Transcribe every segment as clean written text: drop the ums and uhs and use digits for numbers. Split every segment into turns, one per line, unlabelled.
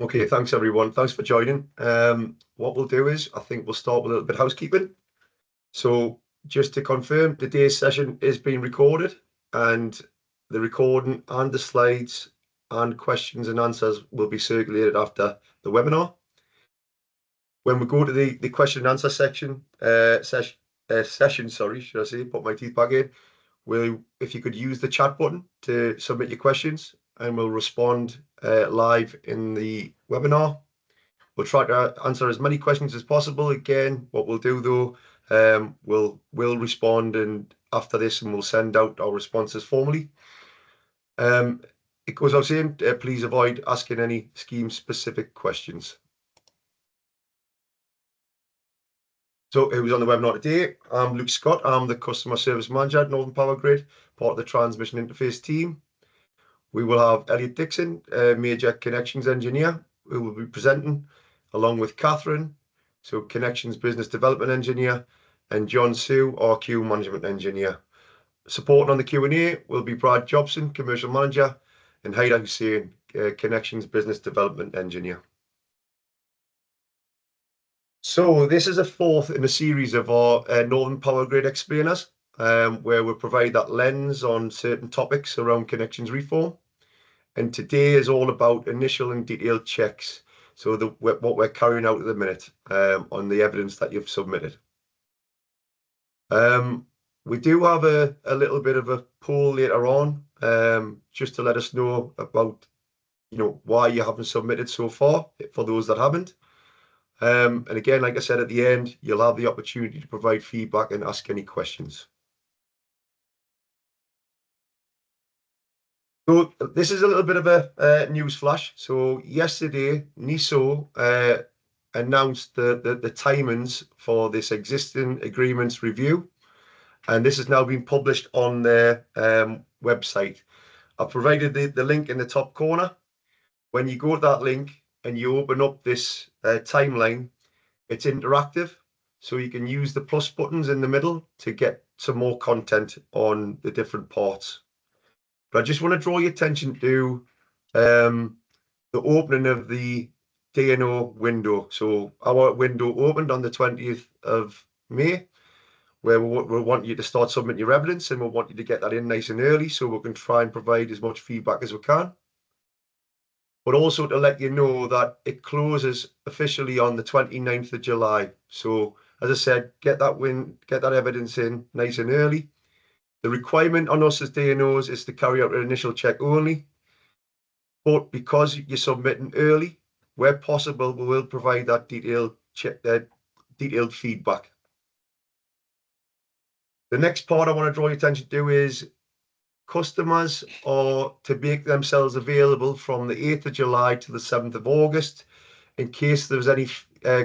Okay, thanks everyone. Thanks for joining. What we'll do is, I think we'll start with a little bit of housekeeping. So just to confirm, today's session is being recorded, and the recording and the slides and questions and answers will be circulated after the webinar. When we go to the question and answer session, sorry, should I say, put my teeth back in, if you could use the chat button to submit your questions, and we'll respond live in the webinar. We'll try to answer as many questions as possible. Again, what we'll do though, we'll respond and after this, and we'll send out our responses formally. It goes without saying, please avoid asking any scheme specific questions. So who's on the webinar today? I'm Luke Scott. I'm the Customer Service Manager at Northern Powergrid, part of the Transmission Interface team. We will have Elliot Dixon, Major Connections Engineer, who will be presenting, along with Catherine, so Connections Business Development Engineer, and John Sue, our Queue Management Engineer. Supporting on the Q&A will be Brad Jobson, Commercial Manager, and Haida Hussain, Connections Business Development Engineer. So this is a fourth in a series of our Northern Powergrid Explainers, where we provide that lens on certain topics around connections reform. And today is all about initial and detailed checks. So what we're carrying out at the minute on the evidence that you've submitted. We do have a little bit of a poll later on, just to let us know about, why you haven't submitted so far, for those that haven't. And again, like I said, at the end, you'll have the opportunity to provide feedback and ask any questions. So this is a little bit of a news flash. So yesterday, NESO announced the timings for this existing agreements review, and this has now been published on their website. I've provided the link in the top corner. When you go to that link and you open up this timeline, it's interactive, so you can use the plus buttons in the middle to get some more content on the different parts. But I just want to draw your attention to the opening of the DNO window. So our window opened on the 20th of May, where we want you to start submitting your evidence, and we want you to get that in nice and early so we can try and provide as much feedback as we can. But also to let you know that it closes officially on the 29th of July. So as I said, get that evidence in nice and early. The requirement on us as DNOs is to carry out an initial check only. But because you're submitting early, where possible, we will provide that detailed feedback. The next part I want to draw your attention to is customers are to make themselves available from the 8th of July to the 7th of August in case there's any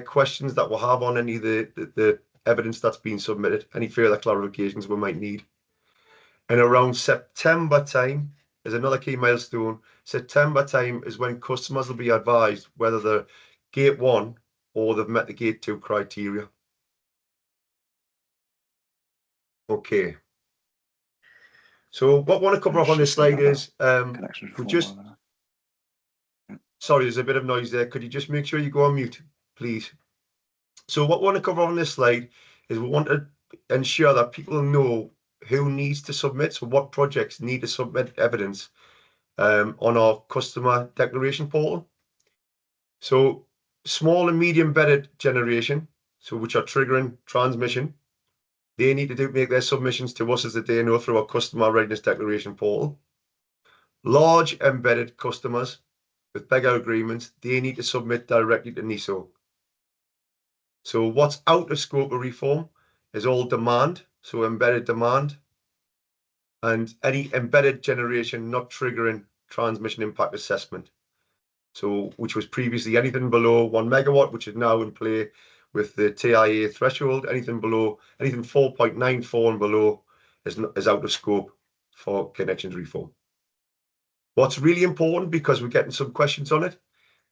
questions that we'll have on any of the evidence that's been submitted, any further clarifications we might need. And around September time is another key milestone. September time is when customers will be advised whether they're Gate 1 or they've met the Gate 2 criteria. Okay. So what I want to cover off on this slide is, sorry, there's a bit of noise there. Could you just make sure you go on mute, please? So what we want to cover on this slide is we want to ensure that people know who needs to submit, so what projects need to submit evidence on our customer declaration portal. So small and medium embedded generation, so which are triggering transmission, they need to make their submissions to us as the DNO through our customer readiness declaration portal. Large embedded customers with bigger agreements, they need to submit directly to NESO. So what's out of scope of reform is all demand, so embedded demand, and any embedded generation not triggering transmission impact assessment. So which was previously anything below 1 megawatt, which is now in play with the TIA threshold. Anything 4.94 and below is out of scope for connections reform. What's really important, because we're getting some questions on it,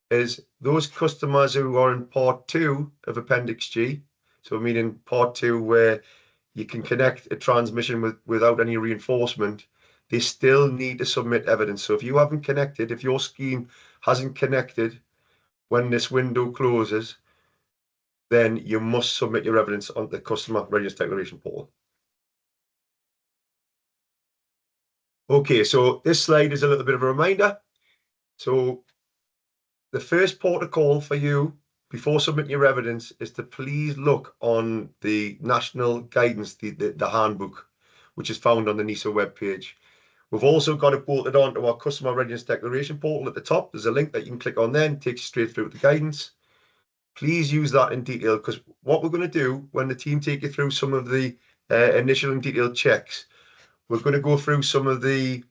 is those customers who are in part 2 of Appendix G, so meaning part 2 where you can connect a transmission without any reinforcement, they still need to submit evidence. So if you haven't connected, if your scheme hasn't connected when this window closes, then you must submit your evidence on the Customer Readiness Declaration portal. Okay, so this slide is a little bit of a reminder. So the first port of call for you before submitting your evidence is to please look on the national guidance, the handbook, which is found on the NISO webpage. We've also got it bolted onto our Customer Readiness Declaration portal at the top. There's a link that you can click on then, takes you straight through to the guidance. Please use that in detail, because what we're going to do when the team take you through some of the initial and detailed checks, we're going to go through some of the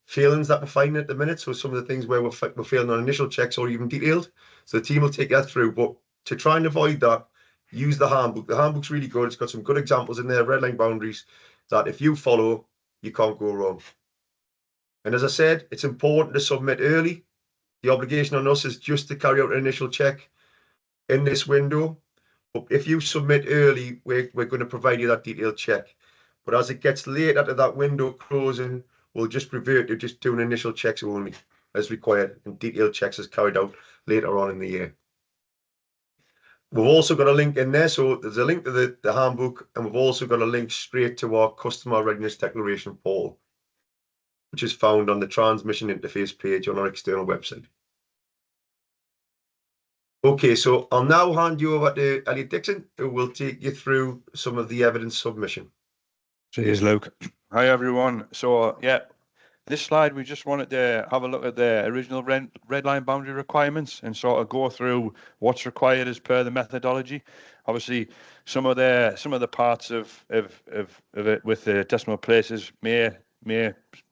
failings that we're finding at the minute. So some of the things where we're failing on initial checks or even detailed. So the team will take that through. But to try and avoid that, use the handbook. The handbook's really good. It's got some good examples in there, red line boundaries, that if you follow, you can't go wrong. And as I said, it's important to submit early. The obligation on us is just to carry out an initial check in this window. But if you submit early, we're going to provide you that detailed check. But as it gets later to that window closing, we'll just revert to just doing initial checks only as required, and detailed checks as carried out later on in the year. We've also got a link in there. So there's a link to the handbook, and we've also got a link straight to our Customer Readiness Declaration portal, which is found on the transmission interface page on our external website. Okay, so I'll now hand you over to Elliot Dixon, who will take you through some of the evidence submission.
Cheers, Luke. Hi, everyone. So, yeah, this slide, we just wanted to have a look at the original red line boundary requirements and sort of go through what's required as per the methodology. Obviously, some of the parts of it with the decimal places may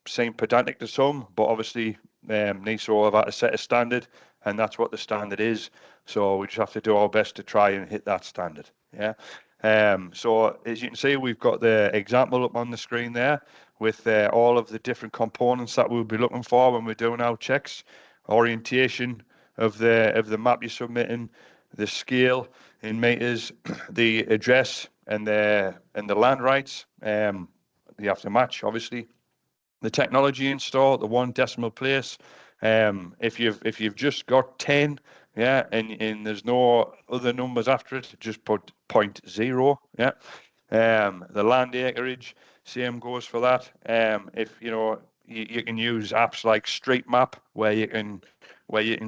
seem pedantic to some, but obviously NISO have had to set a standard, and that's what the standard is. So we just have to do our best to try and hit that standard. Yeah. So as you can see, we've got the example up on the screen there with all of the different components that we'll be looking for when we're doing our checks. Orientation of the map you're submitting, the scale in meters, the address and the land rights. You have to match, obviously. The technology installed, the 1 decimal place. If you've just got 10, yeah, and there's no other numbers after it, just put 0.0, yeah. The land acreage, same goes for that. If you can use apps like Street Map where you can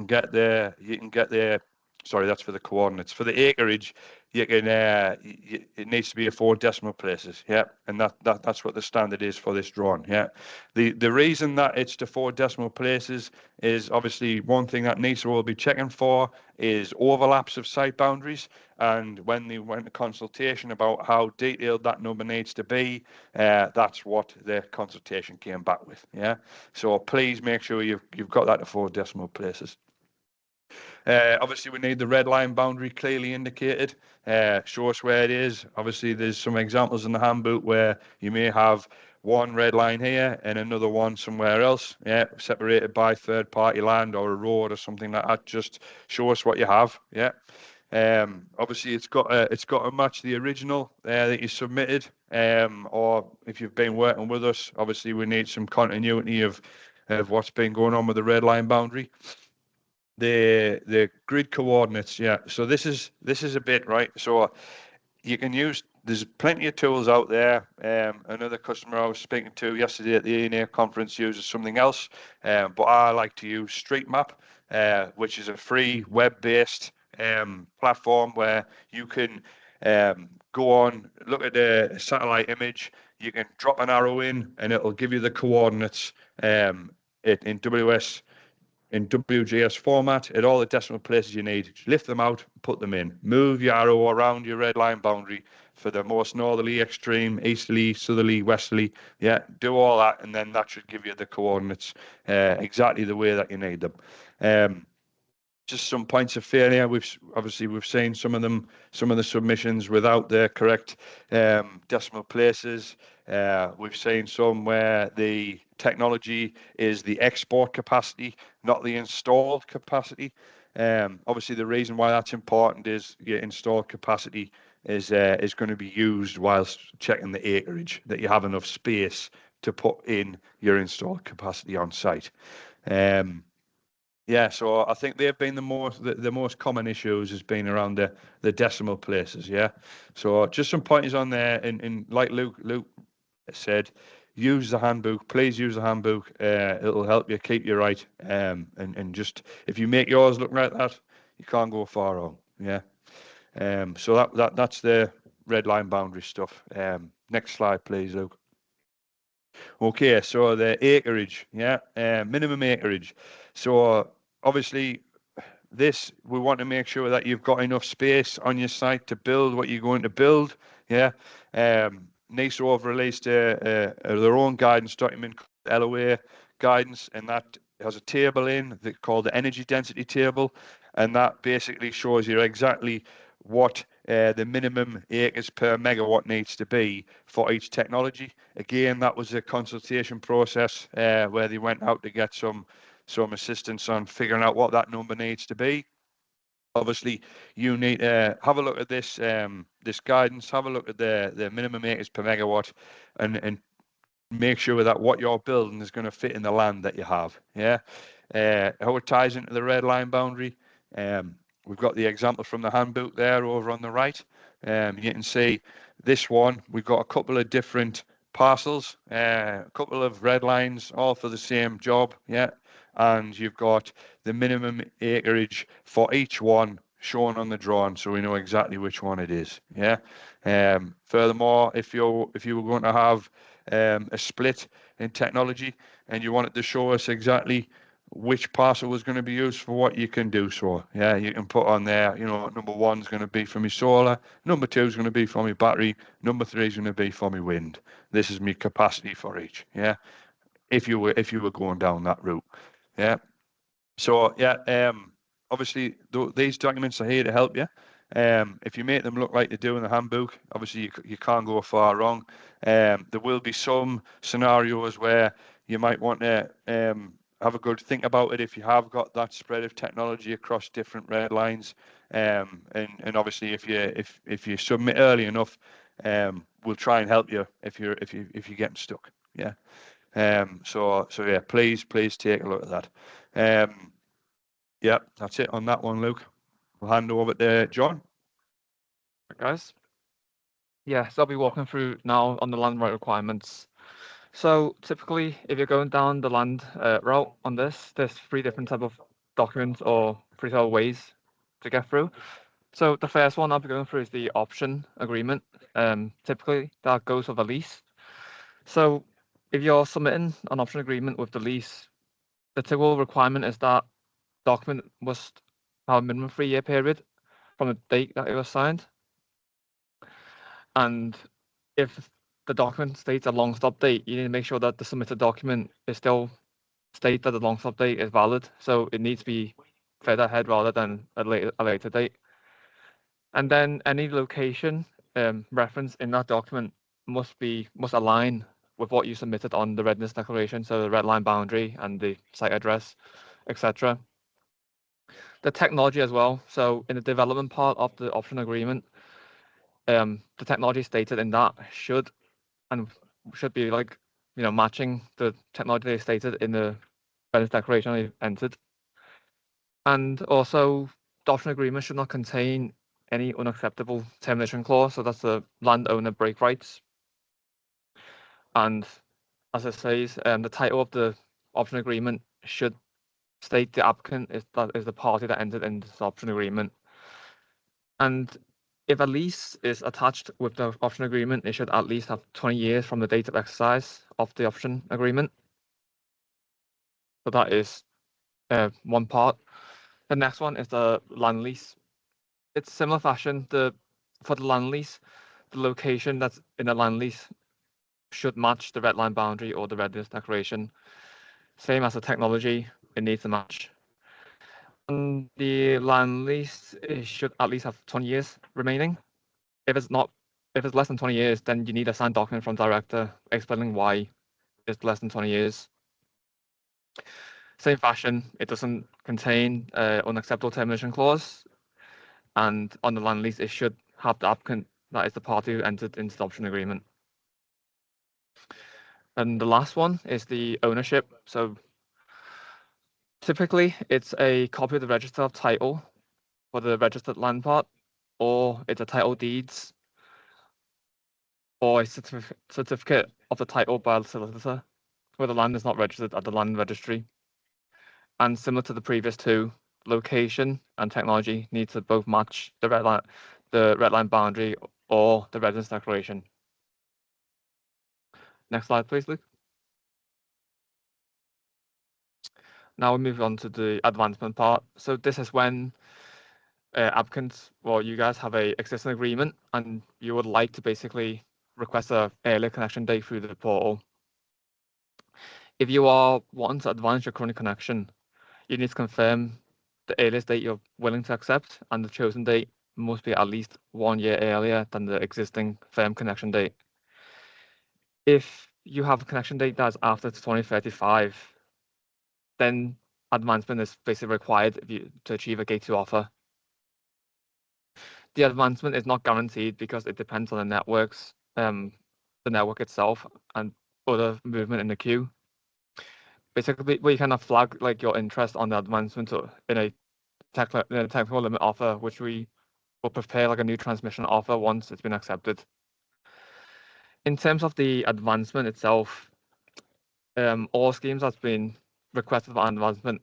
get the sorry, that's for the coordinates. For the acreage, you can it needs to be a 4 decimal places, yeah, and that's what the standard is for this drawing, yeah. The reason that it's to 4 decimal places is obviously one thing that NISO will be checking for is overlaps of site boundaries, and when they went to consultation about how detailed that number needs to be, that's what the consultation came back with, yeah. So please make sure you've got that to 4 decimal places. Obviously, we need the red line boundary clearly indicated. Show us where it is. Obviously, there's some examples in the handbook where you may have one red line here and another one somewhere else, yeah, separated by third-party land or a road or something like that. Just show us what you have, yeah. Obviously, it's got to match the original that you submitted. Or if you've been working with us, obviously we need some continuity of what's been going on with the red line boundary. The grid coordinates, yeah. So this is a bit, right. So you can use. There's plenty of tools out there. Another customer I was speaking to yesterday at the ENA conference uses something else, but I like to use Street Map, which is a free web-based platform where you can go on, look at the satellite image. You can drop an arrow in, and it'll give you the coordinates in WGS format at all the decimal places you need. Just lift them out, put them in. Move your arrow around your red line boundary for the most northerly extreme, easterly, southerly, westerly. Yeah, do all that, and then that should give you the coordinates exactly the way that you need them. Just some points of failure. We've seen some of the submissions without the correct decimal places. We've seen some where the technology is the export capacity, not the installed capacity. Obviously, the reason why that's important is your installed capacity is going to be used whilst checking the acreage, that you have enough space to put in your installed capacity on site. Yeah, so I think they've been the most common issues has been around the decimal places. Yeah, so just some pointers on there, and like Luke said, use the handbook. Please use the handbook. It'll help you keep you right. And just if you make yours look like that, you can't go far wrong. Yeah. So that's the red line boundary stuff. Next slide, please, Luke. Okay, so the acreage, yeah, minimum acreage. So obviously, this we want to make sure that you've got enough space on your site to build what you're going to build. Yeah, NISO have released their own guidance document, LOA guidance, and that has a table in called the energy density table, and that basically shows you exactly what the minimum acres per megawatt needs to be for each technology. Again, that was a consultation process where they went out to get some assistance on figuring out what that number needs to be. Obviously, you need to have a look at this this guidance, have a look at the minimum acres per megawatt, and make sure that what you're building is going to fit in the land that you have. Yeah, how it ties into the red line boundary. We've got the example from the handbook there over on the right. You can see this one. We've got a couple of different parcels, a couple of red lines, all for the same job. Yeah, and you've got the minimum acreage for each one shown on the drawing, so we know exactly which one it is. Yeah. Furthermore, if you were going to have a split in technology and you wanted to show us exactly which parcel was going to be used for what, you can do so. Yeah, you can put on there, number 1 is going to be for my solar, number 2 is going to be for my battery, number 3 is going to be for my wind. This is my capacity for each. Yeah, if you were going down that route. Yeah. So yeah, obviously these documents are here to help you. If you make them look like they do in the handbook, obviously you can't go far wrong. There will be some scenarios where you might want to have a good think about it if you have got that spread of technology across different red lines. And obviously if you submit early enough, we'll try and help you if you're getting stuck. Yeah. So yeah, please take a look at that. Yeah, that's it on that one, Luke. We'll hand over to John.
Guys. Yeah, so I'll be walking through now on the land right requirements. So typically, if you're going down the land route on this, there's 3 different type of documents or 3 type of ways to get through. So the first one I'll be going through is the option agreement. Typically, that goes with a lease. So if you're submitting an option agreement with the lease, the typical requirement is that document must have a minimum 3-year period from the date that it was signed. And if the document states a long stop date, you need to make sure that the submitted document is still state that the long stop date is valid. So it needs to be further ahead rather than a later date. And then any location reference in that document must align with what you submitted on the readiness declaration, so the red line boundary and the site address, etc. The technology as well. So in the development part of the option agreement, the technology stated in that should be like matching the technology they stated in the readiness declaration they entered. And also, the option agreement should not contain any unacceptable termination clause. So that's the landowner break rights. And as it says, the title of the option agreement should state the applicant is the party that entered into this option agreement. And if a lease is attached with the option agreement, it should at least have 20 years from the date of exercise of the option agreement. So that is one part. The next one is the land lease. It's similar fashion. For the land lease, the location that's in the land lease should match the red line boundary or the readiness declaration. Same as the technology, it needs to match. And the land lease, it should at least have 20 years remaining. If it's less than 20 years, then you need a signed document from director explaining why it's less than 20 years. Same fashion, it doesn't contain unacceptable termination clause. And on the land lease, it should have the applicant that is the party who entered into the option agreement. And the last one is the ownership. So Typically, it's a copy of the register of title for the registered land part, or it's a title deeds, or a certificate of the title by the solicitor, where the land is not registered at the land registry. And similar to the previous two, location and technology need to both match the red line boundary or the residence declaration. Next slide, please, Luke. Now we move on to the advancement part. So this is when applicants, well, you guys have a existing agreement and you would like to basically request a earlier connection date through the portal. If you are wanting to advance your current connection, you need to confirm the earliest date you're willing to accept, and the chosen date must be at least 1 year earlier than the existing firm connection date. If you have a connection date that's after 2035, then advancement is basically required to achieve a Gate 2 offer. The advancement is not guaranteed because it depends on the networks, the network itself, and other movement in the queue. Basically, we kind of flag like your interest on the advancement in a technical limit offer, which we will prepare like a new transmission offer once it's been accepted. In terms of the advancement itself, all schemes that's been requested for advancement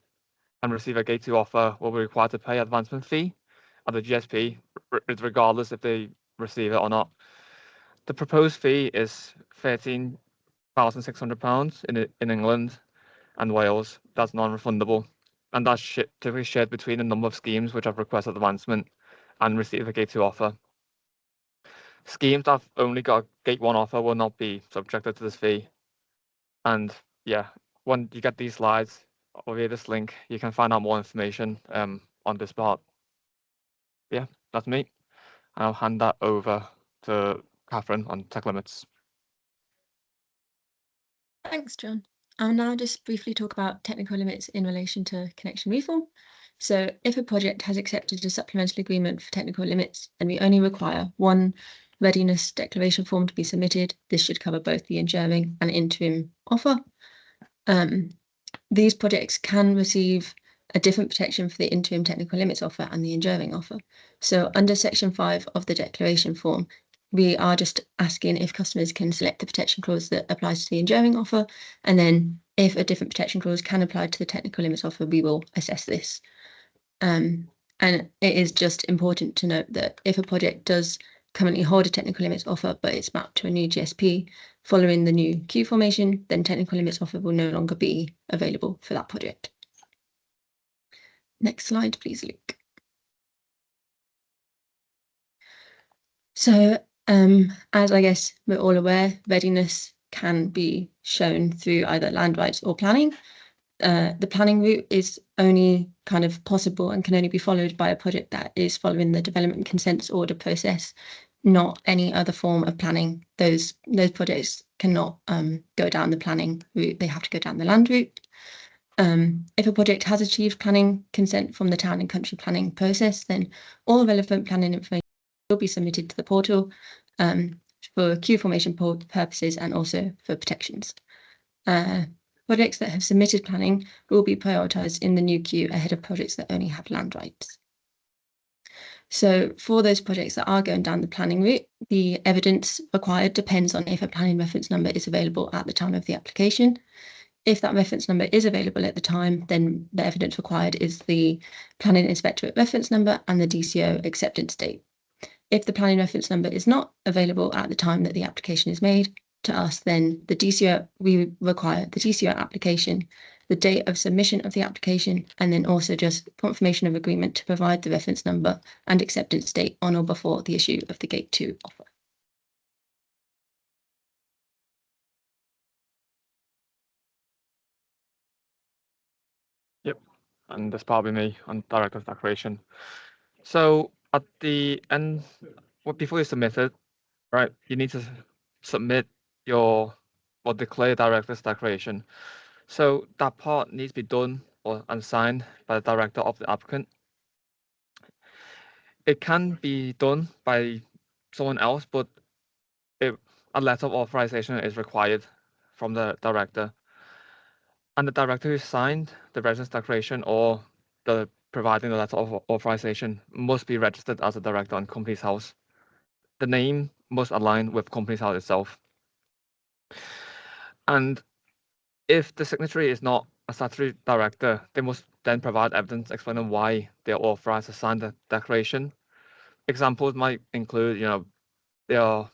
and receive a Gate 2 offer will be required to pay advancement fee at the GSP, regardless if they receive it or not. The proposed fee is £13,600 in England and Wales. That's non-refundable, and that's typically shared between a number of schemes which have requested advancement and receive a Gate 2 offer. Schemes that have only got a Gate 1 offer will not be subjected to this fee. And yeah, when you get these slides or via this link, you can find out more information on this part. Yeah, that's me. I'll hand that over to Catherine on tech limits.
Thanks, John. I'll now just briefly talk about technical limits in relation to connection reform. So if a project has accepted a supplemental agreement for technical limits and we only require one readiness declaration form to be submitted, this should cover both the enduring and interim offer. These projects can receive a different protection for the interim technical limits offer and the enduring offer. So under section 5 of the declaration form, we are just asking if customers can select the protection clause that applies to the enduring offer, and then if a different protection clause can apply to the technical limits offer, we will assess this. And it is just important to note that if a project does currently hold a technical limits offer, but it's mapped to a new GSP following the new queue formation, then technical limits offer will no longer be available for that project. Next slide, please, Luke. So, as I guess we're all aware, readiness can be shown through either land rights or planning. The planning route is only kind of possible and can only be followed by a project that is following the development consents order process, not any other form of planning. Those projects cannot go down the planning route, they have to go down the land route. If a project has achieved planning consent from the town and country planning process, then all relevant planning information will be submitted to the portal for queue formation purposes and also for protections. Projects that have submitted planning will be prioritised in the new queue ahead of projects that only have land rights. So for those projects that are going down the planning route, the evidence required depends on if a planning reference number is available at the time of the application. If that reference number is available at the time, then the evidence required is the planning inspectorate reference number and the DCO acceptance date. If the planning reference number is not available at the time that the application is made to us, then we require the DCO application, the date of submission of the application, and then also just confirmation of agreement to provide the reference number and acceptance date on or before the issue of the Gate 2 offer.
Yep, and that's probably me on director's declaration. So at the end, before you submit it, right, you need to submit your or declare director's declaration. So that part needs to be done and signed by the director of the applicant. It can be done by someone else, but a letter of authorization is required from the director. And the director who signed the residence declaration or the providing the letter of authorization must be registered as a director on Companies House. The name must align with Companies House itself. And if the signatory is not a statutory director, they must then provide evidence explaining why they are authorized to sign the declaration. Examples might include, they are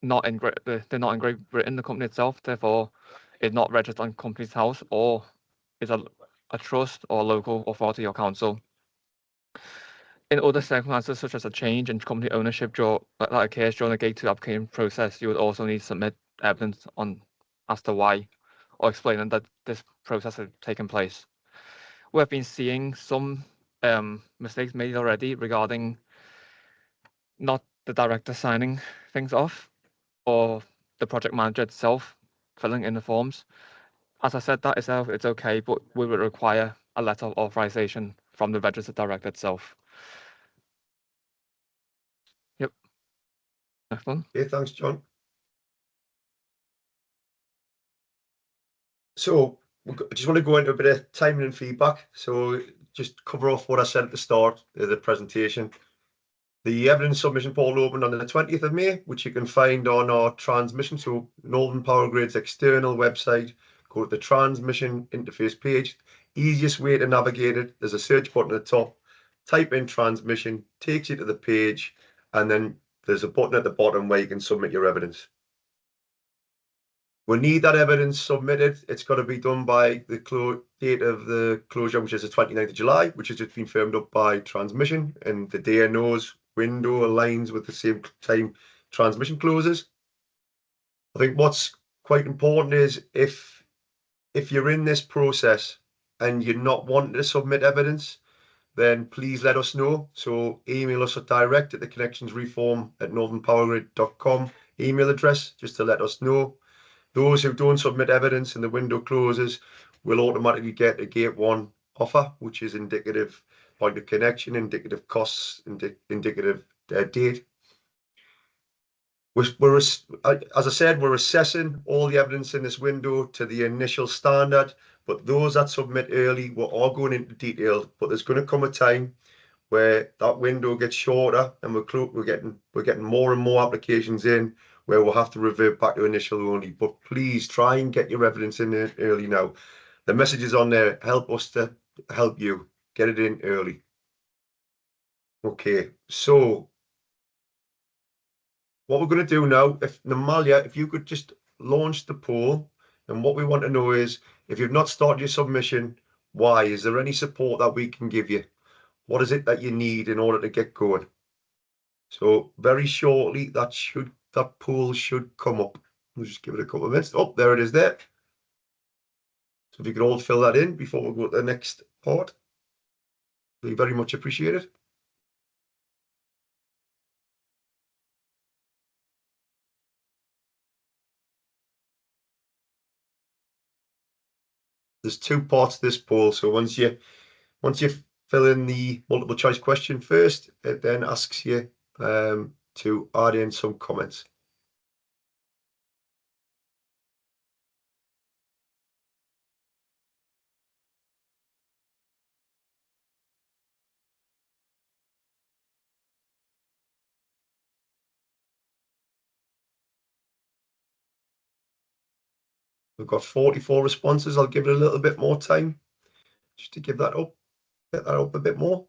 not in they're not in Great Britain, the company itself, therefore is not registered on Companies House, or is a trust or local authority or council. In other circumstances, such as a change in company ownership that occurs during the Gate 2 application process, you would also need to submit evidence as to why, or explaining that this process has taken place. We have been seeing some mistakes made already regarding not the director signing things off, or the project manager itself filling in the forms. As I said, that itself, it's okay, but we would require a letter of authorization from the registered director itself. Yep. Next one.
Okay, thanks, John. So I just want to go into a bit of timing and feedback. So just cover off what I said at the start of the presentation. The evidence submission portal opened on the 20th of May, which you can find on our transmission. So Northern Power Grid's external website, go to the transmission interface page. Easiest way to navigate it, there's a search button at the top, type in transmission, takes you to the page, and then there's a button at the bottom where you can submit your evidence. We need that evidence submitted. It's got to be done by the date of the closure, which is the 29th of July, which has just been firmed up by transmission, and the DNO's window aligns with the same time transmission closes. I think what's quite important is if you're in this process and you're not wanting to submit evidence, then please let us know. So email us at direct at the connectionsreform@northernpowergrid.com email address, just to let us know. Those who don't submit evidence and the window closes will automatically get a Gate 1 offer, which is indicative point of connection, indicative costs, indicative date. As I said, we're assessing all the evidence in this window to the initial standard, but those that submit early, we're all going into detail. But there's going to come a time where that window gets shorter, and we're getting more and more applications in, where we'll have to revert back to initial only. But please try and get your evidence in early now. The messages on there help us to help you get it in early. Okay, so what we're going to do now, Namalia, if you could just launch the poll, and what we want to know is, if you've not started your submission, why? Is there any support that we can give you? What is it that you need in order to get going? So very shortly, that poll should come up. We'll just give it a couple of minutes. Oh, there it is there. So if you could all fill that in before we go to the next part, it'd be very much appreciated. There's two parts to this poll. So once you fill in the multiple choice question first, it then asks you to add in some comments. We've got 44 responses. I'll give it a little bit more time just to give that up, get that up a bit more.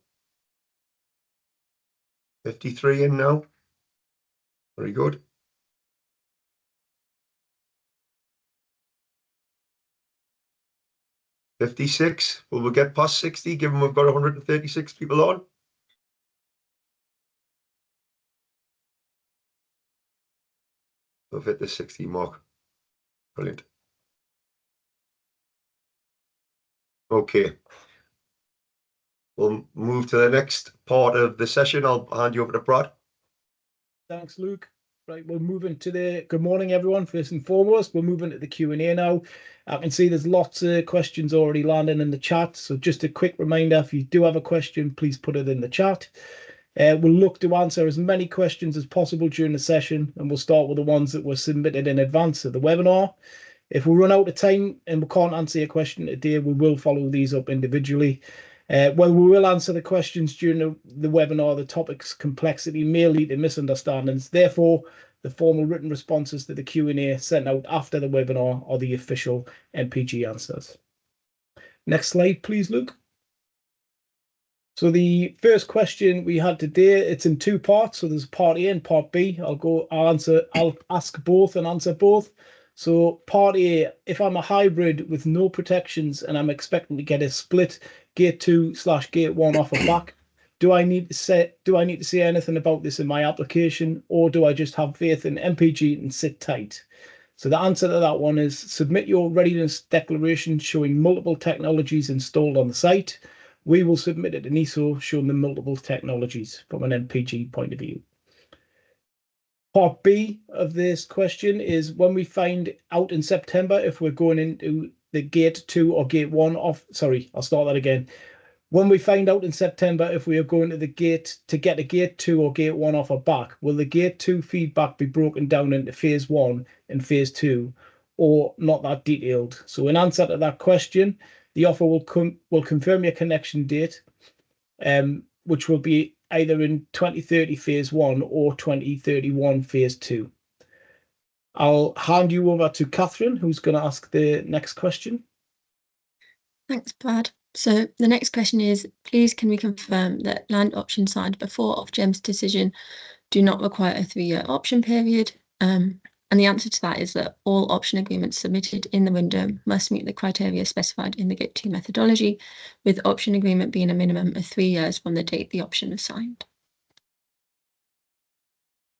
53 in now. Very good. 56. Will we get past 60, given we've got 136 people on? We've hit the 60 mark. Brilliant. Okay. We'll move to the next part of the session. I'll hand you over to Brad.
Thanks, Luke. Right, we're moving to the good morning, everyone. First and foremost, we're moving to the Q&A now. I can see there's lots of questions already landing in the chat. So just a quick reminder, if you do have a question, please put it in the chat. We'll look to answer as many questions as possible during the session, and we'll start with the ones that were submitted in advance of the webinar. If we run out of time and we can't answer your question today, we will follow these up individually. Well, we will answer the questions during the webinar. The topic's complexity may lead to misunderstandings. Therefore, the formal written responses to the Q&A sent out after the webinar are the official MPG answers. Next slide, please, Luke. So the first question we had today, it's in two parts. So there's part A and part B. I'll ask both and answer both. So part A, if I'm a hybrid with no protections and I'm expecting to get a split gate 2/gate 1 offer back, do I need to say anything about this in my application, or do I just have faith in MPG and sit tight? So the answer to that one is submit your readiness declaration showing multiple technologies installed on the site. We will submit it in ISO showing the multiple technologies from an MPG point of view. Part B of this question is when we find out in September if we're going into the gate 2 or gate 1 off. Sorry, I'll start that again. When we find out in September if we are going to the gate to get a gate 2 or gate 1 offer back, will the gate 2 feedback be broken down into phase 1 and phase 2, or not that detailed? So in answer to that question, the offer will confirm your connection date, which will be either in 2030 phase 1 or 2031 phase 2. I'll hand you over to Catherine, who's going to ask the next question.
Thanks, Brad. So the next question is, please can we confirm that land options signed before Ofgem's decision do not require a 3-year option period? And the answer to that is that all option agreements submitted in the window must meet the criteria specified in the Gate 2 methodology, with option agreement being a minimum of 3 years from the date the option was signed.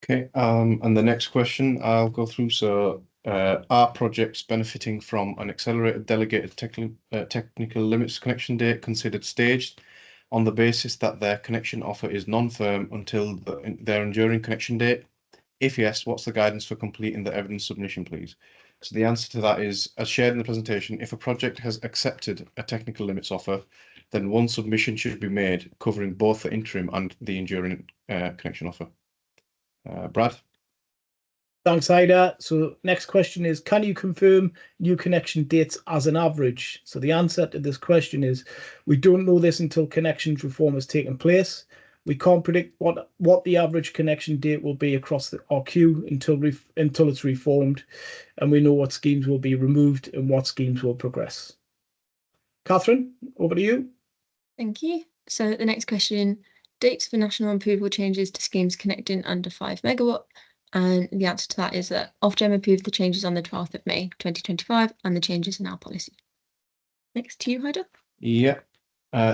Okay, and the next question I'll go through. So, are projects benefiting from an accelerated delegated technical limits connection date considered staged on the basis that their connection offer is non-firm until their enduring connection date? If yes, what's the guidance for completing the evidence submission, please? So the answer to that is, as shared in the presentation, if a project has accepted a technical limits offer, then one submission should be made covering both the interim and the enduring connection offer. Brad?
Thanks, Ida. So next question is, can you confirm new connection dates as an average? So the answer to this question is, we don't know this until connections reform has taken place. We can't predict what the average connection date will be across our queue until it's reformed, and we know what schemes will be removed and what schemes will progress. Catherine, over to you.
Thank you. So the next question, dates for national approval changes to schemes connecting under 5 megawatt. And the answer to that is that Ofgem approved the changes on the 12th of May 2025, and the changes are now policy. Next to you, Haida.
Yeah.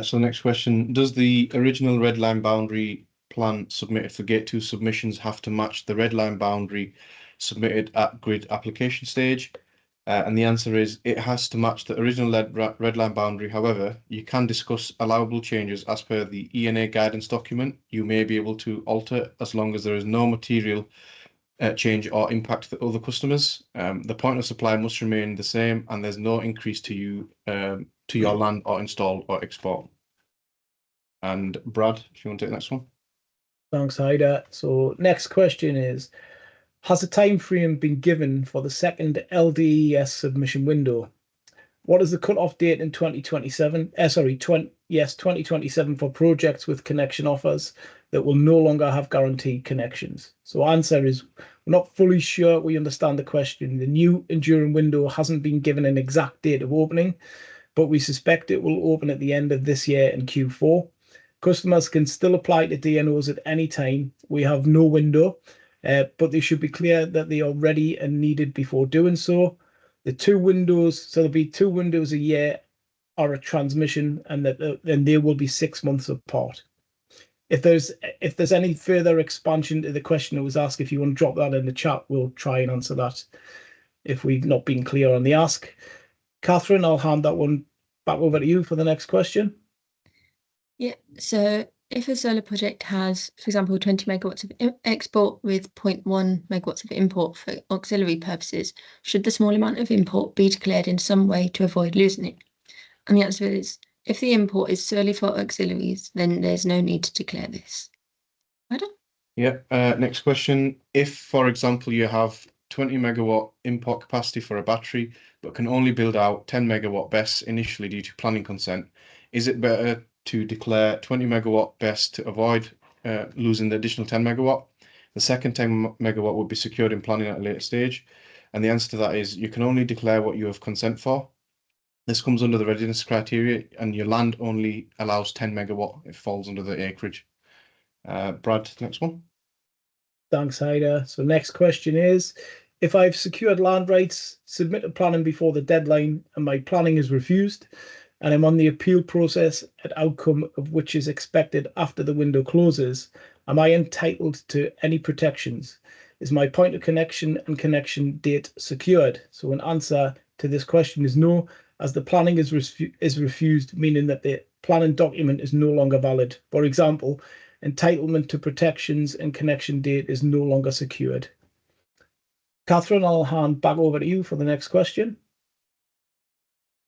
So next question, does the original red line boundary plan submitted for Gate 2 submissions have to match the red line boundary submitted at grid application stage? And the answer is it has to match the original red line boundary. However, you can discuss allowable changes as per the ENA guidance document. You may be able to alter as long as there is no material change or impact to other customers. The point of supply must remain the same, and there's no increase to you to your land or install or export. And Brad, if you want to take the next one.
Thanks, Haida. So next question is, has a time frame been given for the second LDES submission window? What is the cut-off date in 2027? 2027 for projects with connection offers that will no longer have guaranteed connections. So answer is, we're not fully sure we understand the question. The new enduring window hasn't been given an exact date of opening, but we suspect it will open at the end of this year in Q4. Customers can still apply to DNOs at any time. We have no window, but they should be clear that they are ready and needed before doing so. The 2 windows, so there'll be 2 windows a year are a transmission, and then they will be 6 months apart. If there's any further expansion to the question that was asked, if you want to drop that in the chat, we'll try and answer that if we've not been clear on the ask. Catherine, I'll hand that one back over to you for the next question.
Yeah, so if a solar project has, for example, 20 megawatts of export with 0.1 megawatts of import for auxiliary purposes, should the small amount of import be declared in some way to avoid losing it? And the answer is, if the import is solely for auxiliaries, then there's no need to declare this. Adam?
Yeah. Next question. If, for example, you have 20 megawatt import capacity for a battery, but can only build out 10 megawatt BESS initially due to planning consent, is it better to declare 20 megawatt BESS to avoid losing the additional 10 megawatt? The second 10 megawatt would be secured in planning at a later stage. And the answer to that is you can only declare what you have consent for. This comes under the readiness criteria, and your land only allows 10 megawatt. It falls under the acreage. Brad, next one.
Thanks, Haida. So next question is, if I've secured land rights, submitted planning before the deadline, and my planning is refused, and I'm on the appeal process, an outcome of which is expected after the window closes, am I entitled to any protections? Is my point of connection and connection date secured? So an answer to this question is no, as the planning is refused, meaning that the planning document is no longer valid. For example, entitlement to protections and connection date is no longer secured. Catherine, I'll hand back over to you for the next question.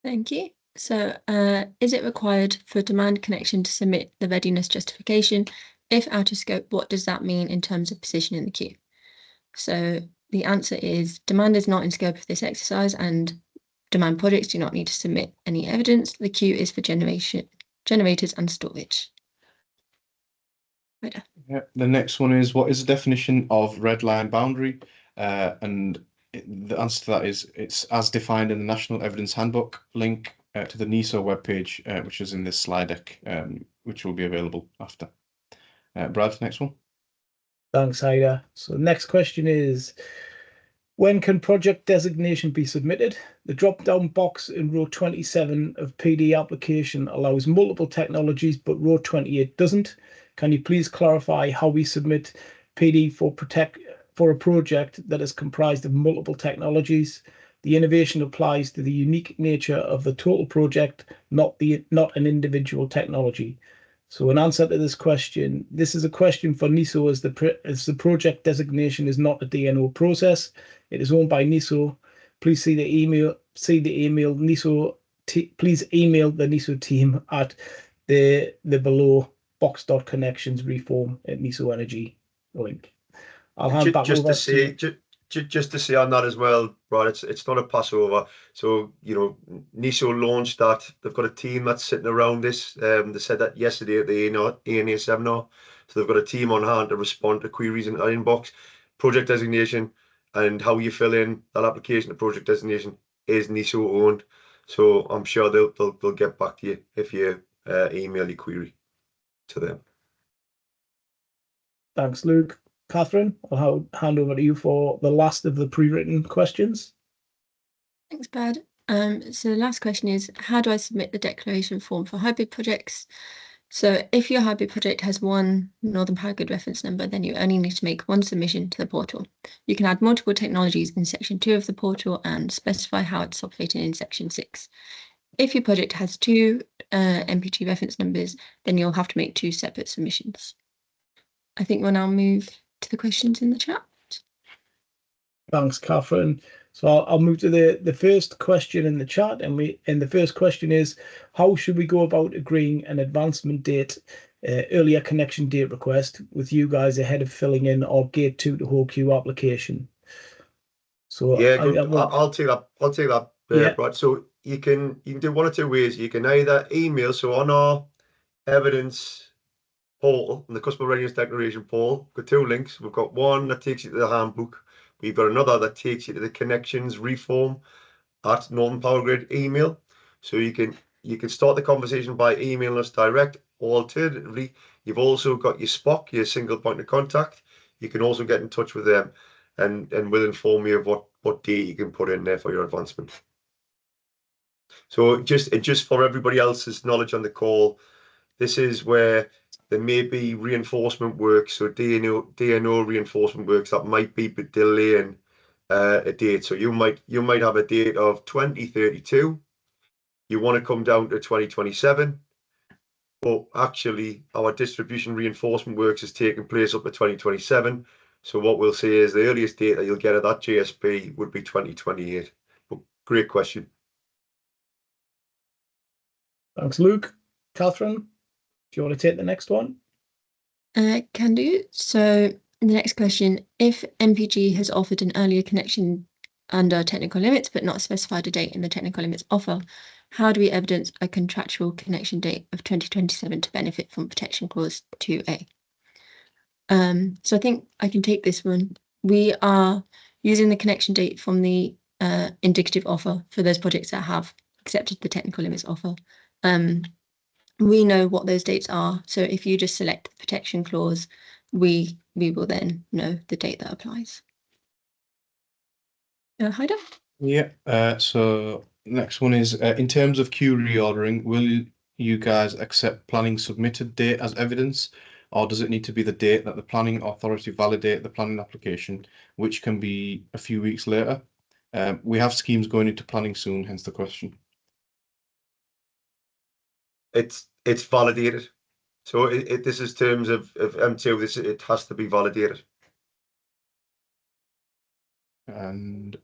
Thank you. So, is it required for demand connection to submit the readiness justification? If out of scope, what does that mean in terms of position in the queue? So the answer is demand is not in scope of this exercise, and demand projects do not need to submit any evidence. The queue is for generators and storage. Right.
Yeah, the next one is, what is the definition of red line boundary? And the answer to that is it's as defined in the National Evidence Handbook. Link to the NESO webpage, which is in this slide deck, which will be available after. Brad, next one.
Thanks, Haida. So the next question is, when can project designation be submitted? The drop-down box in row 27 of PD application allows multiple technologies, but row 28 doesn't. Can you please clarify how we submit PD for a project that is comprised of multiple technologies? The innovation applies to the unique nature of the total project, not an individual technology. So in answer to this question, this is a question for NESO as the project designation is not a DNO process. It is owned by NESO. Please see the email NESO. Please email the NESO team at the below box.connections reform at NESO Energy link. I'll hand back over
just to say on that as well, Brad, it's not a passover. So, you know, NESO launched that. They've got a team that's sitting around this. They said that yesterday at the ANA seminar. So they've got a team on hand to respond to queries in that inbox. Project designation and how you fill in that application to project designation is NESO owned. So I'm sure they'll get back to you if you email your query to them.
Thanks, Luke. Catherine, I'll hand over to you for the last of the pre-written questions.
Thanks, Brad. So the last question is, how do I submit the declaration form for hybrid projects? So if your hybrid project has one Northern Power Grid reference number, then you only need to make one submission to the portal. You can add multiple technologies in section 2 of the portal and specify how it's operating in section 6. If your project has 2 MPG reference numbers, then you'll have to make 2 separate submissions. I think we'll now move to the questions in the chat.
Thanks, Catherine. So I'll move to the first question in the chat, and the first question is, how should we go about agreeing an advancement date, earlier connection date request with you guys ahead of filling in our gate 2 to whole queue application? So
yeah, I'll take that.
Yeah.
Brad. So you can do one or two ways. You can either email, so on our evidence portal, on the customer readiness declaration portal, we've got 2 links. We've got one that takes you to the handbook. We've got another that takes you to the connections reform at Northern Power Grid email. So you can start the conversation by emailing us direct. Alternatively, you've also got your SPOC, your single point of contact. You can also get in touch with them, and we'll inform you of what date you can put in there for your advancement. So just for everybody else's knowledge on the call, this is where there may be reinforcement work, so DNO reinforcement works that might be delaying a date. So you might have a date of 2032. You want to come down to 2027, but actually our distribution reinforcement works is taking place up to 2027. So what we'll say is the earliest date that you'll get at that JSP would be 2028. But great question.
Thanks, Luke. Catherine, do you want to take the next one?
Can do. So The next question, if MPG has offered an earlier connection under technical limits but not specified a date in the technical limits offer, how do we evidence a contractual connection date of 2027 to benefit from protection clause 2A? So I think I can take this one. We are using the connection date from the indicative offer for those projects that have accepted the technical limits offer. We know what those dates are. So if you just select the protection clause, we will then know the date that applies. Haida?
Yeah. So next one is in terms of queue reordering, will you guys accept planning submitted date as evidence, or does it need to be the date that the planning authority validate the planning application, which can be a few weeks later? We have schemes going into planning soon, hence the question.
It's validated. So this is terms of M2. It has to be validated.
And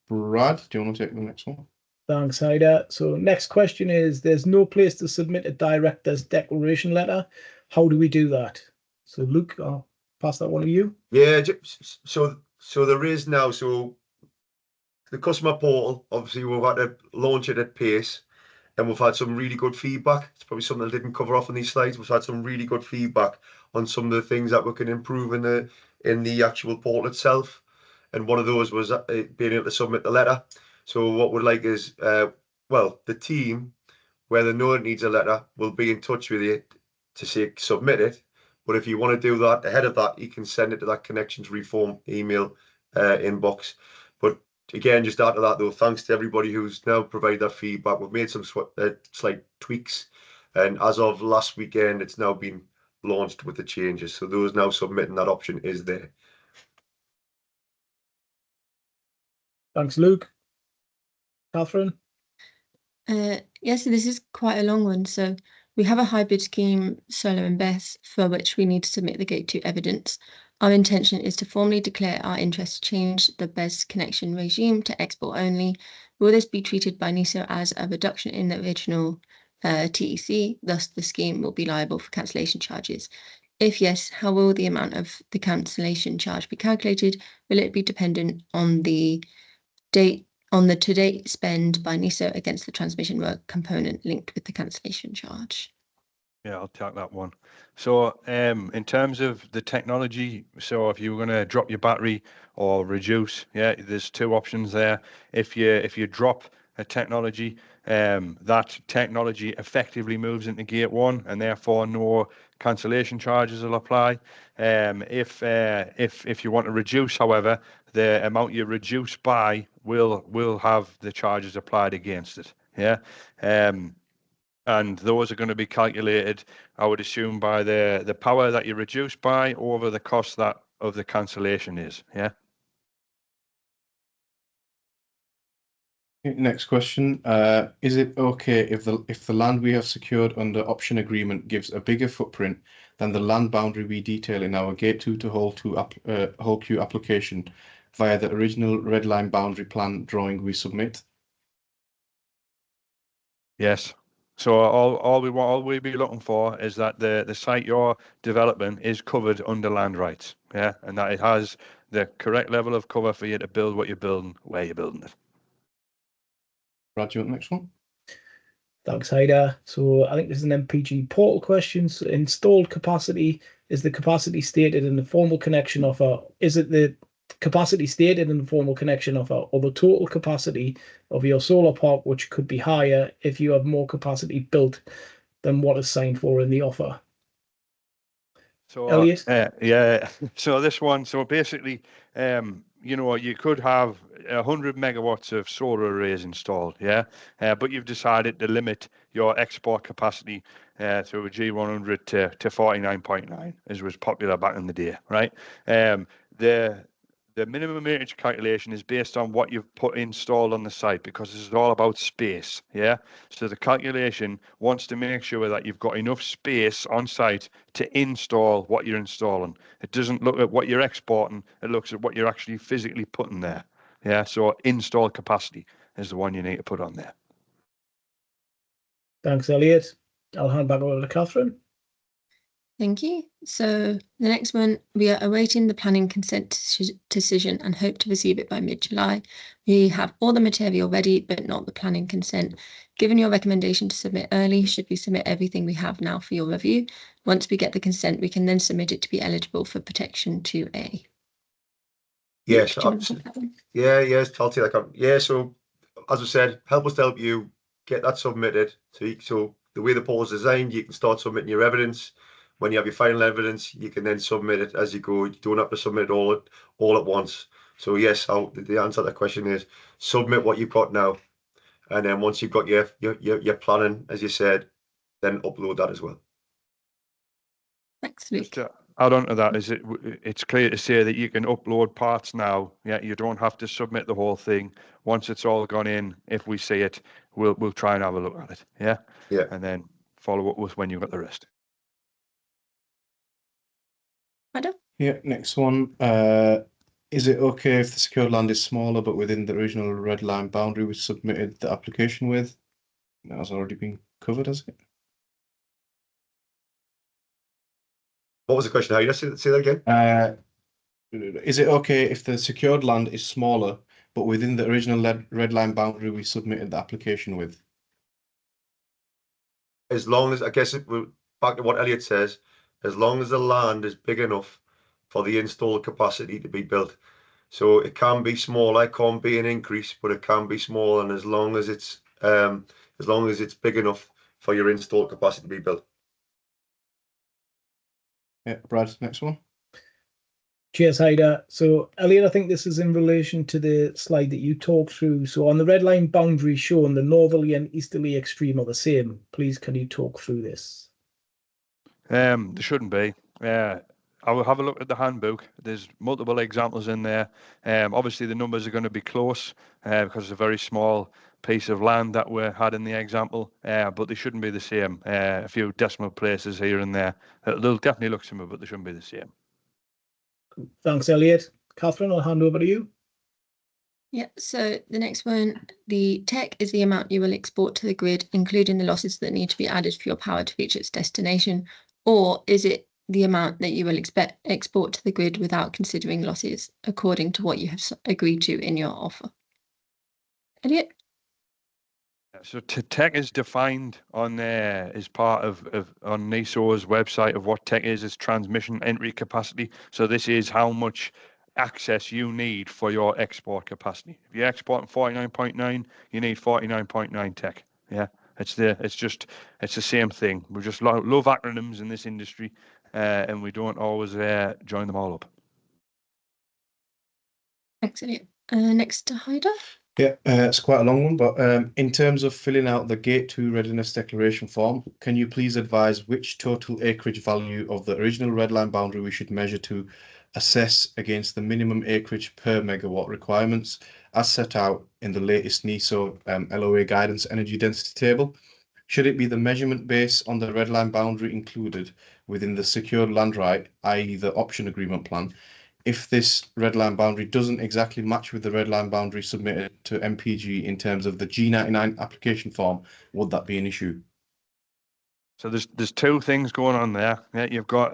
Brad, do you want to take the next one?
Thanks, Haida. So next question is, there's no place to submit a director's declaration letter. How do we do that? So Luke, I'll pass that one to you.
Yeah, so there is now, so the customer portal, obviously we've had to launch it at pace, and we've had some really good feedback. It's probably something I didn't cover off on these slides. We've had some really good feedback on some of the things that we can improve in the actual portal itself. And one of those was being able to submit the letter. So what we'd like is, well, the team, where they know it needs a letter, will be in touch with you to say submit it. But if you want to do that ahead of that, you can send it to that connections reform email inbox. But again, just after that, though, thanks to everybody who's now provided that feedback. We've made some slight tweaks, and as of last weekend, it's now been launched with the changes. So those now submitting that option is there.
Thanks, Luke. Catherine?
Yeah, so this is quite a long one. So we have a hybrid scheme, Solar and BESS, for which we need to submit the Gate 2 evidence. Our intention is to formally declare our interest to change the BESS connection regime to export only. Will this be treated by NESO as a reduction in the original TEC? Thus, the scheme will be liable for cancellation charges. If yes, how will the amount of the cancellation charge be calculated? Will it be dependent on the date on the to-date spend by NESO against the transmission work component linked with the cancellation charge?
Yeah, I'll take that one. So in terms of the technology, so if you were going to drop your battery or reduce, yeah, there's two options there. If you drop a technology, that technology effectively moves into Gate 1, and therefore no cancellation charges will apply. If you want to reduce, however, the amount you reduce by will have the charges applied against it. Yeah. And those are going to be calculated, I would assume, by the power that you reduce by over the cost that of the cancellation is. Yeah.
Next question. Is it okay if the land we have secured under option agreement gives a bigger footprint than the land boundary we detail in our Gate 2 to whole queue application via the original red line boundary plan drawing we submit?
Yes. So all we'll be looking for is that the site you're developing is covered under land rights. Yeah, and that it has the correct level of cover for you to build what you're building, where you're building it.
Brad, do you want the next one?
Thanks, Haida. So I think this is an MPG portal question. So installed capacity, is the capacity stated in the formal connection offer? Is it the capacity stated in the formal connection offer, or the total capacity of your solar park, which could be higher if you have more capacity built than what is signed for in the offer?
So
Elliot?
yeah. So this one. So basically, you could have 100 megawatts of solar arrays installed. Yeah. But you've decided to limit your export capacity to a G100 to 49.9, as was popular back in the day, right? The minimum meterage calculation is based on what you've put installed on the site, because this is all about space. Yeah. So the calculation wants to make sure that you've got enough space on site to install what you're installing. It doesn't look at what you're exporting. It looks at what you're actually physically putting there. Yeah. So install capacity is the one you need to put on there.
Thanks, Elliot. I'll hand back over to Catherine.
Thank you. So the next one, we are awaiting the planning consent decision and hope to receive it by mid-July. We have all the material ready, but not the planning consent. Given your recommendation to submit early, should we submit everything we have now for your review? Once we get the consent, we can then submit it to be eligible for protection 2A.
Yes,
Do you want to take that one?
yes, I'll take that. Yeah, so as I said, help us to help you get that submitted. So the way the poll is designed, you can start submitting your evidence. When you have your final evidence, you can then submit it as you go. You don't have to submit it all at once. So yes, the answer to that question is submit what you've got now, and then once you've got your planning, as you said, then upload that as well.
Thanks,
Just
Luke.
to add on to that, it's clear to say that you can upload parts now. Yeah, you don't have to submit the whole thing. Once it's all gone in, if we see it, we'll try and have a look at it. Yeah.
Yeah.
And then follow up with when you've got the rest.
Adam?
Yeah, next one. Is it okay if the secured land is smaller but within the original red line boundary we submitted the application with? That has already been covered, has it?
What was the question? How you say that again?
Is it okay if the secured land is smaller but within the original red line boundary we submitted the application with?
As long as, I guess, back to what Elliot says, as long as the land is big enough for the installed capacity to be built. So it can be smaller, it can't be an increase, but it can be small, and as long as it's big enough for your installed capacity to be built.
Yeah, Brad, next one.
Cheers, Haida. So, Elliot, I think this is in relation to the slide that you talked through. So, on the red line boundary shown, the northerly and easterly extreme are the same. Please, can you talk through this?
There shouldn't be. I will have a look at the handbook. There's multiple examples in there. Obviously, the numbers are going to be close because it's a very small piece of land that we had in the example, but they shouldn't be the same. A few decimal places here and there. They'll definitely look similar, but they shouldn't be the same.
Thanks, Elliot. Catherine, I'll hand over to you.
Yeah, so the next one, the TEC is the amount you will export to the grid, including the losses that need to be added for your power to reach its destination, or is it the amount that you will export to the grid without considering losses, according to what you have agreed to in your offer? Elliot?
So TEC is defined on there as part of on NESO's website of what TEC is transmission entry capacity. So this is how much access you need for your export capacity. If you're exporting 49.9, you need 49.9 TEC. Yeah, it's the same thing. We just love acronyms in this industry, and we don't always join them all up.
Thanks, Elliot. Next to Haida.
Yeah, it's quite a long one, but in terms of filling out the Gate 2 readiness declaration form, can you please advise which total acreage value of the original red line boundary we should measure to assess against the minimum acreage per megawatt requirements as set out in the latest NESO LOA guidance energy density table? Should it be the measurement base on the red line boundary included within the secured land right, i.e. the option agreement plan? If this red line boundary doesn't exactly match with the red line boundary submitted to MPG in terms of the G99 application form, would that be an issue?
So there's two things going on there. Yeah, you've got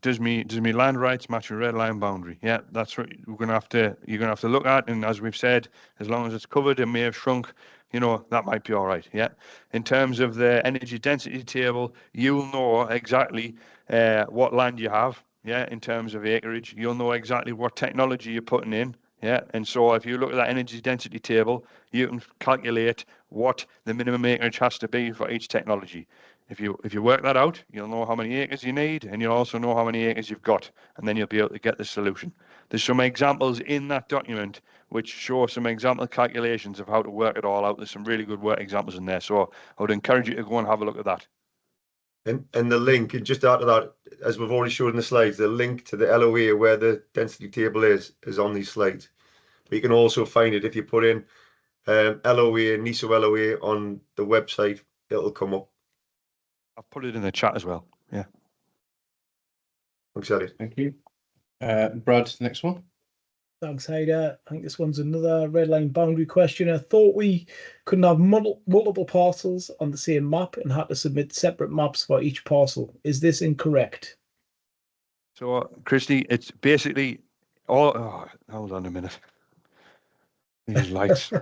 does me land rights match your red line boundary? Yeah, that's what you're gonna have to look at. And as we've said, as long as it's covered, it may have shrunk. That might be all right. Yeah. In terms of the energy density table, you'll know exactly what land you have. Yeah. In terms of acreage, you'll know exactly what technology you're putting in. Yeah. And so if you look at that energy density table, you can calculate what the minimum acreage has to be for each technology. If you work that out, you'll know how many acres you need, and you'll also know how many acres you've got, and then you'll be able to get the solution. There's some examples in that document which show some example calculations of how to work it all out. There's some really good work examples in there, so I would encourage you to go and have a look at that.
And the link, and just after that, as we've already showed in the slides, the link to the LOA where the density table is on these slides. But you can also find it if you put in LOA, NESO LOA on the website, it'll come up.
I've put it in the chat as well. Yeah.
Thanks, Elliot.
Thank you. Brad, next one.
Thanks, Haida. I think this one's another red line boundary question. I thought we couldn't have multiple parcels on the same map and had to submit separate maps for each parcel. Is this incorrect?
So, Christy, it's basically all. Oh, hold on a minute. These lights.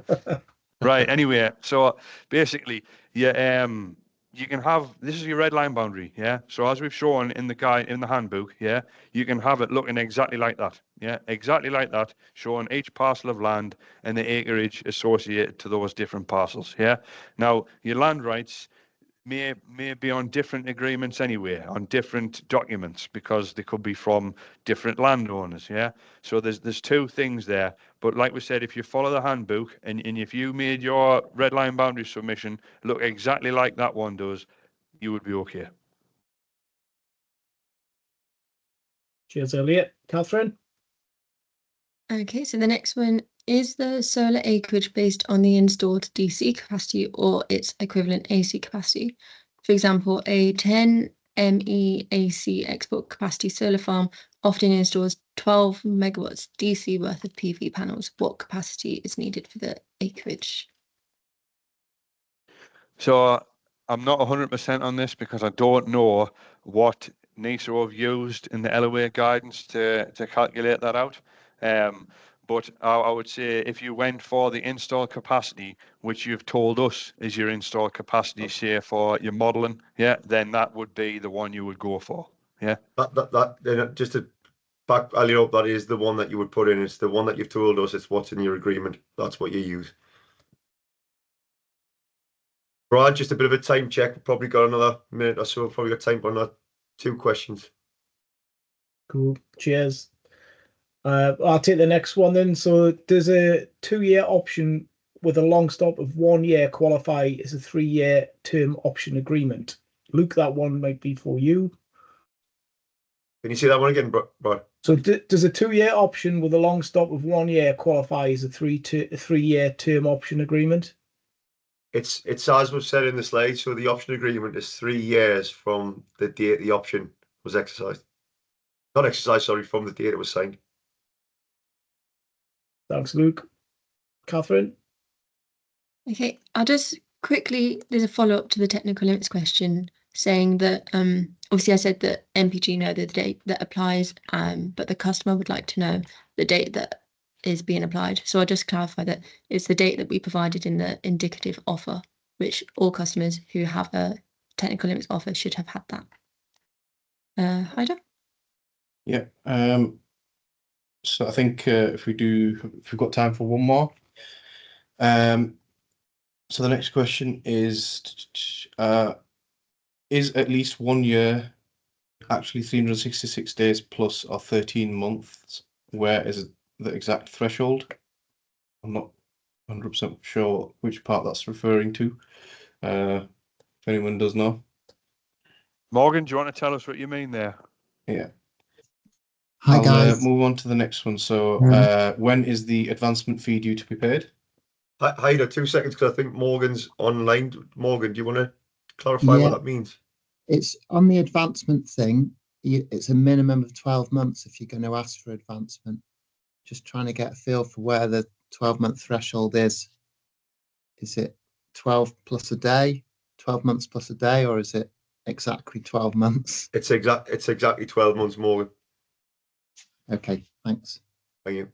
Right. Anyway, so basically, yeah, you can have this is your red line boundary, yeah. So as we've shown in the guide in the handbook, yeah, you can have it looking exactly like that, yeah, exactly like that, showing each parcel of land and the acreage associated to those different parcels, yeah. Now your land rights may be on different agreements anyway, on different documents, because they could be from different landowners, yeah. So there's two things there, but like we said, if you follow the handbook and if you made your red line boundary submission look exactly like that one does, you would be okay.
Cheers, Elliot. Catherine?
Okay, so the next one, is the solar acreage based on the installed DC capacity or its equivalent AC capacity? For example, a 10 ME AC export capacity solar farm often installs 12 megawatts DC worth of PV panels. What capacity is needed for the acreage?
So I'm not 100% on this because I don't know what NESO have used in the LOA guidance to calculate that out. But I would say if you went for the install capacity, which you've told us is your install capacity, say for your modeling, yeah, then that would be the one you would go for. Yeah.
Then just to back alley up, that is the one that you would put in. It's the one that you've told us. It's what's in your agreement. That's what you use. Brad, just a bit of a time check. We've probably got another minute or so. We've probably got time for another 2 questions.
Cool. Cheers. I'll take the next one then. So does a 2-year option with a long stop of 1 year qualify as a 3-year term option agreement? Luke, that one might be for you.
Can you say that one again, Brad?
So does a 2-year option with a long stop of 1 year qualify as a 3-year term option agreement?
It's as we've said in the slide. So the option agreement is 3 years from the date the option was exercised. Not exercised, sorry, from the date it was signed.
Thanks, Luke. Catherine?
Okay, I'll just quickly, there's a follow-up to the technical limits question saying that obviously I said that MPG know the date that applies, but the customer would like to know the date that is being applied. So I'll just clarify that it's the date that we provided in the indicative offer, which all customers who have a technical limits offer should have had that. Haida?
Yeah. So I think if we've got time for one more. So the next question is at least 1 year actually 366 days plus or 13 months? Where is the exact threshold? I'm not 100% sure which part that's referring to. If anyone does know.
Morgan, do you want to tell us what you mean there?
Yeah.
Hi,
I'll
guys.
move on to the next one. So when is the advancement fee due to be paid?
Haida, 2 seconds, because I think Morgan's online. Morgan, do you want to clarify what that means?
It's on the advancement thing. It's a minimum of 12 months if you're going to ask for advancement. Just trying to get a feel for where the 12-month threshold is. Is it 12 plus a day, 12 months plus a day, or is it exactly 12 months?
It's exactly 12 months, Morgan.
Okay, thanks.
Thank you.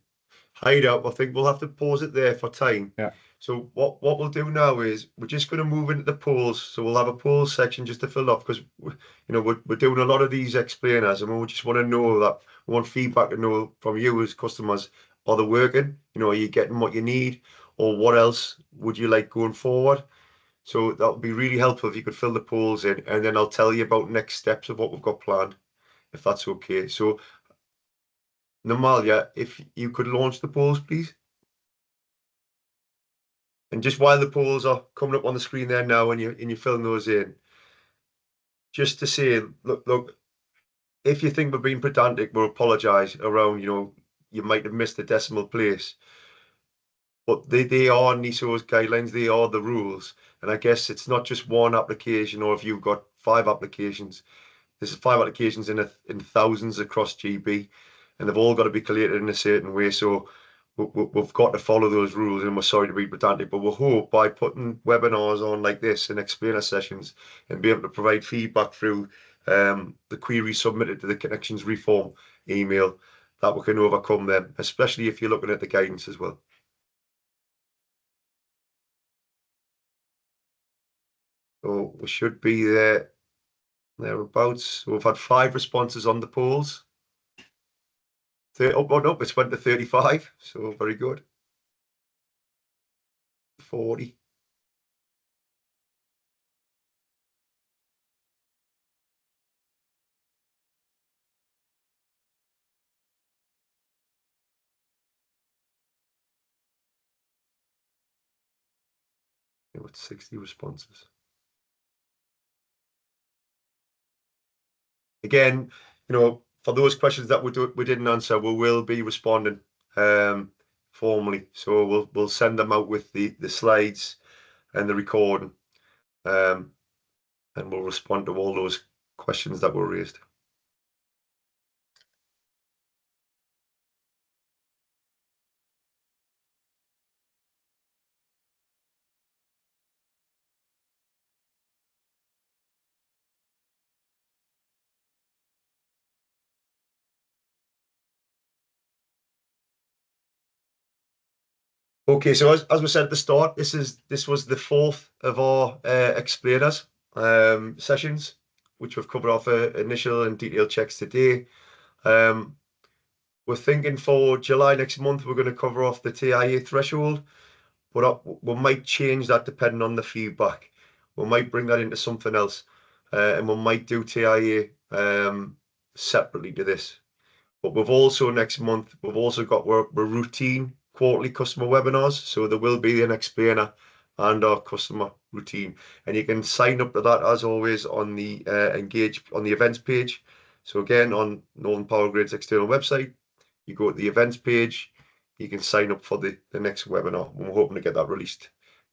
Haida, I think we'll have to pause it there for time.
Yeah.
So what we'll do now is we're just going to move into the polls. So we'll have a polls section just to fill up, because we're doing a lot of these explainers, and we just want to know that we want feedback to know from you as customers, are they working? Are you getting what you need, or what else would you like going forward? So that would be really helpful if you could fill the polls in, and then I'll tell you about next steps of what we've got planned, if that's okay. So Namalia, if you could launch the polls, please. And just while the polls are coming up on the screen there now, and you're filling those in, just to say, look, if you think we're being pedantic, we'll apologise around, you might have missed the decimal place. But they are NESO's guidelines, they are the rules. And I guess it's not just one application, or if you've got 5 applications. This is 5 applications in thousands across GB. and they've all got to be collated in a certain way. So we've got to follow those rules, and we're sorry to be pedantic, but we hope by putting webinars on like this and explainer sessions and be able to provide feedback through the queries submitted to the Connections Reform email, that we can overcome them, especially if you're looking at the guidance as well. So we should be thereabouts. So we've had 5 responses on the polls. Oh, no, it's went to 35, so very good. 40. With 60 responses. Again, for those questions that we didn't answer, we will be responding formally. So we'll send them out with the slides and the recording, and we'll respond to all those questions that were raised. Okay, so as we said at the start, this was the 4th of our explainers sessions, which we've covered off initial and detailed checks today. We're thinking for July next month, we're going to cover off the TIA threshold, but we might change that depending on the feedback. We might bring that into something else, and we might do TIA separately to this. But we've also next month, we've also got our routine quarterly customer webinars. So there will be an explainer and our customer routine, and you can sign up to that as always on the events page. So again, on Northern Power Grid's external website, you go to the events page, you can sign up for the next webinar. We're hoping to get that released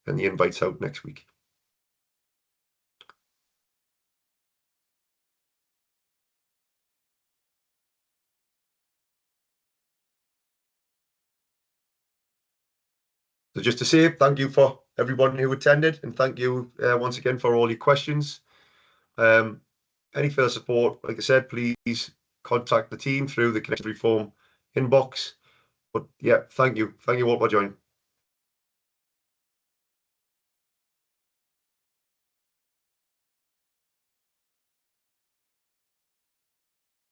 and the invites out next week. So just to say thank you for everyone who attended, and thank you once again for all your questions. Any further support, like I said, please contact the team through the Connections Reform inbox. But yeah, thank you all for joining.